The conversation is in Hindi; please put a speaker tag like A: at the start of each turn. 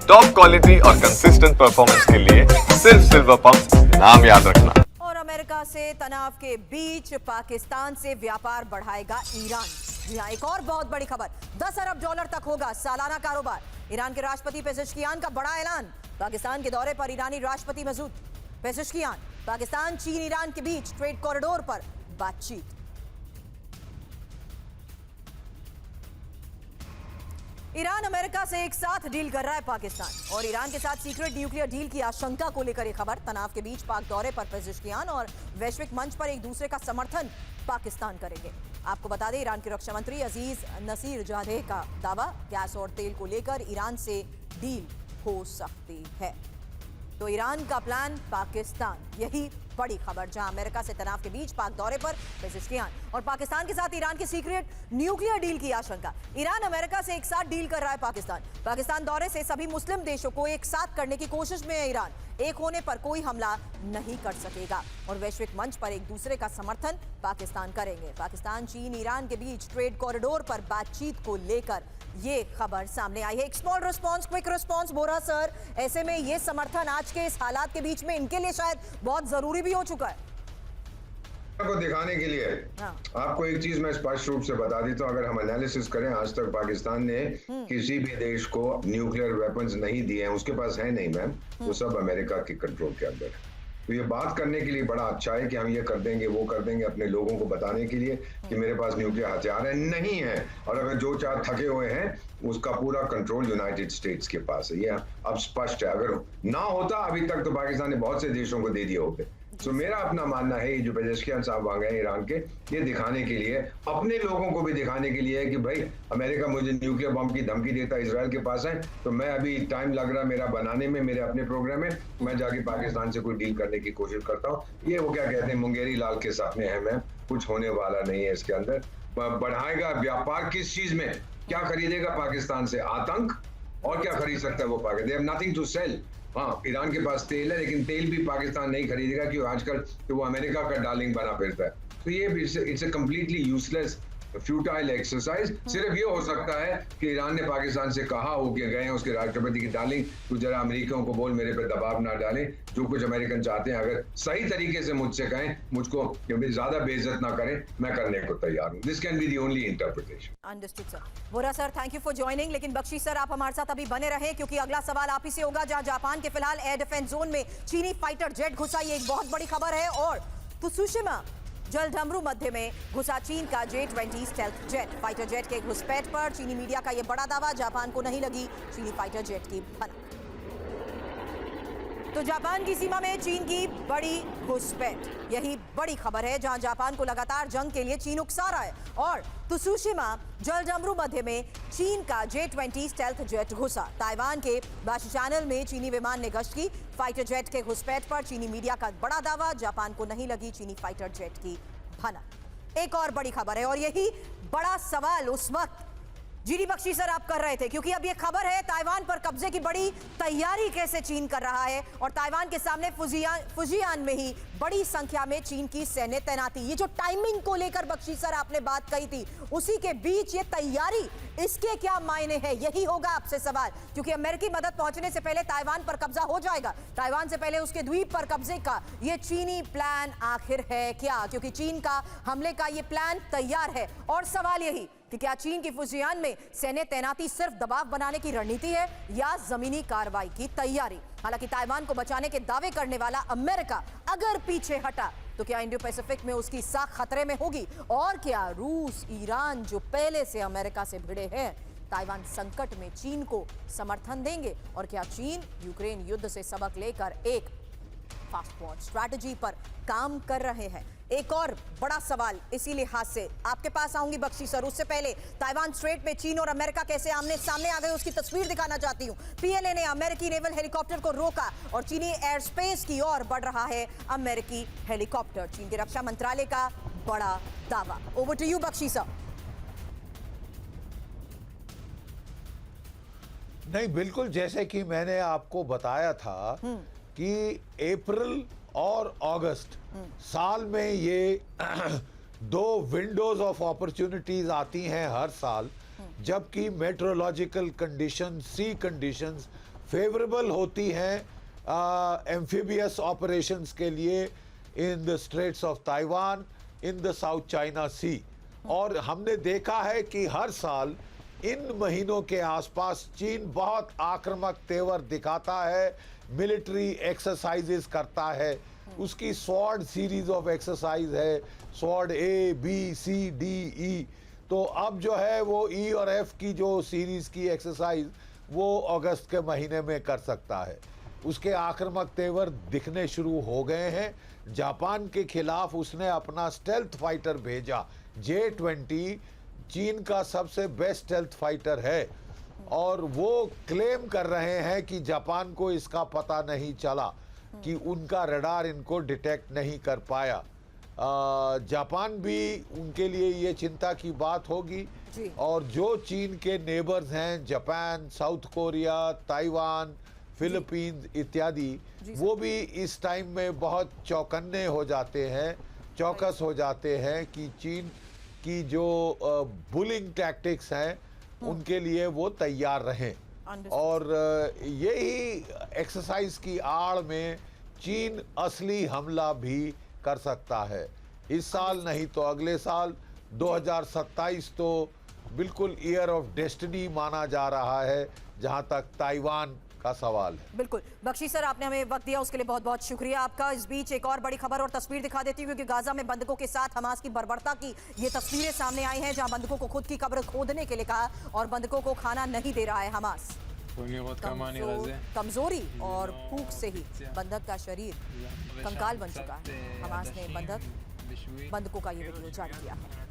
A: टॉप क्वालिटी और कंसिस्टेंट परफॉर्मेंस के लिए सिर्फ सिल्वर पंप नाम याद रखना।
B: और अमेरिका से तनाव के बीच पाकिस्तान से व्यापार बढ़ाएगा ईरान। जी हाँ, एक और बहुत बड़ी खबर, 10 अरब डॉलर तक होगा सालाना कारोबार। ईरान के राष्ट्रपति पेजेश्कियान का बड़ा ऐलान। पाकिस्तान के दौरे पर ईरानी राष्ट्रपति मसूद पेजेश्कियान। पाकिस्तान चीन ईरान के बीच ट्रेड कॉरिडोर पर बातचीत। ईरान अमेरिका से एक साथ डील कर रहा है पाकिस्तान, और ईरान के साथ सीक्रेट न्यूक्लियर डील की आशंका को लेकर यह खबर। तनाव के बीच पाक दौरे पर पेजेश्कियान और वैश्विक मंच पर एक दूसरे का समर्थन पाकिस्तान करेंगे। आपको बता दें, ईरान के रक्षा मंत्री अजीज नसीर जादेह का दावा, गैस और तेल को लेकर ईरान से डील हो सकती है। तो ईरान का प्लान पाकिस्तान, यही बड़ी खबर, जहां अमेरिका से तनाव के बीच पाक दौरे पर पेजेश्कियान और पाकिस्तान के साथ ईरान की सीक्रेट न्यूक्लियर डील की आशंका। ईरान अमेरिका से एक साथ डील कर रहा है पाकिस्तान दौरे से सभी मुस्लिम देशों को एक साथ करने की कोशिश में है ईरान। एक होने पर कोई हमला नहीं कर सकेगा और वैश्विक मंच पर एक दूसरे का समर्थन पाकिस्तान करेंगे। पाकिस्तान चीन ईरान के बीच ट्रेड कॉरिडोर पर बातचीत को लेकर ये खबर सामने आई है। एक स्मॉल रिस्पॉन्स, क्विक रिस्पॉन्स बोरा सर, ऐसे में ये समर्थन आज के इस हालात के बीच में इनके लिए शायद बहुत जरूरी भी हो चुका है
C: को दिखाने के लिए।
B: हाँ।
C: आपको एक चीज मैं स्पष्ट रूप से बता देता हूं, अगर हम एनालिसिस करें, आज तक पाकिस्तान ने किसी भी देश को न्यूक्लियर वेपन्स नहीं दिए हैं, उसके पास है नहीं मैम, वो सब अमेरिका के कंट्रोल के अंदर है। तो ये बात करने के लिए बड़ा अच्छा है कि हम ये कर देंगे वो कर देंगे, अपने लोगों को बताने के लिए कि मेरे पास न्यूक्लियर हथियार है, नहीं है। और अगर जो चार थके हुए हैं उसका पूरा कंट्रोल यूनाइटेड स्टेट्स के पास है। ये अब स्पष्ट है। अगर ना होता अभी तक तो पाकिस्तान ने बहुत से देशों को दे दिए होते। तो मेरा अपना मानना है, ये जो पेजेश्कियान साहब आ गए ईरान के, ये दिखाने के लिए, अपने लोगों को भी दिखाने के लिए कि भाई अमेरिका मुझे न्यूक्लियर बम की धमकी देता इजराइल के पास है, तो मैं अभी टाइम लग रहा है मेरा बनाने में, मेरे अपने प्रोग्राम में, मैं जाके पाकिस्तान से कोई डील करने की कोशिश करता हूँ। ये वो क्या कहते हैं, मुंगेरी लाल के साथ में है मैम, कुछ होने वाला नहीं है इसके अंदर। बढ़ाएगा व्यापार किस चीज में, क्या खरीदेगा पाकिस्तान से? आतंक, और क्या खरीद सकता है वो Pakistan? They have nothing to sell. हाँ, ईरान के पास तेल है, लेकिन तेल भी पाकिस्तान नहीं खरीदेगा क्योंकि आजकल तो वो अमेरिका का डार्लिंग बना फिरता है। तो ये it's a completely useless futile exercise. सिर्फ ये हो सकता है कि ईरान ने पाकिस्तान से कहा हो कि गए हैं उसके राष्ट्रपति की डार्लिंग, तू जरा अमेरिकियों को बोल मेरे पे दबाव ना डालें, जो कुछ अमेरिकन चाहते हैं अगर सही तरीके से मुझसे कहें, मुझको ज्यादा बेइज्जत ना करें, मैं करने को तैयार हूँ। This can be the only interpretation.
B: Understood sir. Bora sir, thank you for joining. लेकिन बख्शी सर, आप हमारे साथ अभी बने रहे, क्योंकि अगला सवाल आप ही से होगा। जहां जापान के फिलहाल एयर डिफेंस जोन में चीनी फाइटर जेट घुसा, ये एक बहुत बड़ी खबर है। और त्सुशिमा जलढमरू मध्य में घुसा चीन का J-20 stealth jet. Fighter jet के घुसपैठ पर चीनी मीडिया का यह बड़ा दावा, जापान को नहीं लगी चीनी फाइटर जेट की भनक। तो जापान की सीमा में चीन की बड़ी घुसपैठ, यही बड़ी खबर है, जहां जापान को लगातार जंग के लिए चीन उकसा रहा है। और त्सुशिमा जलढमरू मध्य में चीन का J-20 स्टेल्थ जेट घुसा। ताइवान के बाशी चैनल में चीनी विमान ने गश्त की। फाइटर जेट के घुसपैठ पर चीनी मीडिया का बड़ा दावा, जापान को नहीं लगी चीनी फाइटर जेट की भनक। एक और बड़ी खबर है, और यही बड़ा सवाल उस वक्त जीडी बख्शी सर आप कर रहे थे, क्योंकि अब ये खबर है ताइवान पर कब्जे की बड़ी तैयारी कैसे चीन कर रहा है, और ताइवान के सामने फुजियान में ही बड़ी संख्या में चीन की सैन्य तैनाती। ये जो टाइमिंग को लेकर बख्शी सर आपने बात कही थी, उसी के बीच ये तैयारी, इसके क्या मायने हैं, यही होगा आपसे सवाल। क्योंकि अमेरिकी मदद पहुंचने से पहले ताइवान पर कब्जा हो जाएगा, ताइवान से पहले उसके द्वीप पर कब्जे का ये चीनी प्लान आखिर है क्या? क्योंकि चीन का हमले का ये प्लान तैयार है। और सवाल यही कि क्या चीन की फुजियान में सैन्य तैनाती सिर्फ दबाव बनाने की रणनीति है या जमीनी कार्रवाई की तैयारी? हालांकि ताइवान को बचाने के दावे करने वाला अमेरिका अगर पीछे हटा तो क्या इंडो पैसिफिक में उसकी साख खतरे में होगी? और क्या रूस, ईरान जो पहले से अमेरिका से भिड़े हैं, ताइवान संकट में चीन को समर्थन देंगे? और क्या चीन यूक्रेन युद्ध से सबक लेकर एक फास्ट वॉर स्ट्रैटेजी पर काम कर रहे हैं? एक और बड़ा सवाल इसी लिहाज से आपके पास आऊंगी बख्शी सर, उससे पहले ताइवान स्ट्रेट में चीन और अमेरिका कैसे आमने सामने आ गए उसकी तस्वीर दिखाना चाहती हूं। पीएलए ने अमेरिकी नेवल हेलीकॉप्टर को रोका और चीनी एयर स्पेस की ओर बढ़ रहा है अमेरिकी हेलीकॉप्टर। चीन के रक्षा मंत्रालय का बड़ा दावा। Over to you Bakshi sir.
D: नहीं, बिल्कुल जैसे कि मैंने आपको बताया था कि अप्रैल और अगस्त साल में ये दो विंडोज ऑफ अपॉर्चुनिटीज आती हैं हर साल, जबकि meteorological condition, sea conditions favourable होती हैं एम्फीबियस ऑपरेशंस के लिए in the straits of Taiwan, in the South China Sea. और हमने देखा है कि हर साल इन महीनों के आसपास चीन बहुत आक्रामक तेवर दिखाता है, मिलिट्री एक्सरसाइजेस करता है। उसकी स्वॉर्ड सीरीज ऑफ एक्सरसाइज है, sword A B C D E. तो अब जो है वो ई और एफ की जो सीरीज की एक्सरसाइज वो अगस्त के महीने में कर सकता है। उसके आक्रामक तेवर दिखने शुरू हो गए हैं। जापान के खिलाफ उसने अपना स्टेल्थ फाइटर भेजा, J-20 चीन का सबसे बेस्ट स्टेल्थ फाइटर है, और वो क्लेम कर रहे हैं कि जापान को इसका पता नहीं चला, कि उनका रडार इनको डिटेक्ट नहीं कर पाया। जापान भी उनके लिए ये चिंता की बात होगी। और जो चीन के नेबर्स हैं, Japan, south Korea, Taiwan, Philippines इत्यादि, वो भी इस टाइम में बहुत चौकन्ने हो जाते हैं, चौकस हो जाते हैं कि चीन की जो बुलिंग टैक्टिक्स हैं उनके लिए वो तैयार रहें। और यही एक्सरसाइज की आड़ में चीन असली हमला भी कर सकता है। इस साल नहीं तो अगले साल 2027 तो बिल्कुल ईयर ऑफ डेस्टिनी माना जा रहा है जहां तक ताइवान का सवाल है।
B: बिल्कुल बख्शी सर, आपने हमें वक्त दिया उसके लिए बहुत बहुत शुक्रिया आपका। इस बीच एक और बड़ी खबर और तस्वीर दिखा देती हूँ, क्योंकि गाजा में बंधकों के साथ हमास की बर्बरता की ये तस्वीरें सामने आई हैं, जहां बंधकों को खुद की कब्र खोदने के लिए कहा और बंधकों को खाना नहीं दे रहा है हमास। कमजोरी और भूख से ही बंधक का शरीर कंकाल बन चुका है। हमास ने बंधकों का ये वीडियो जारी किया है।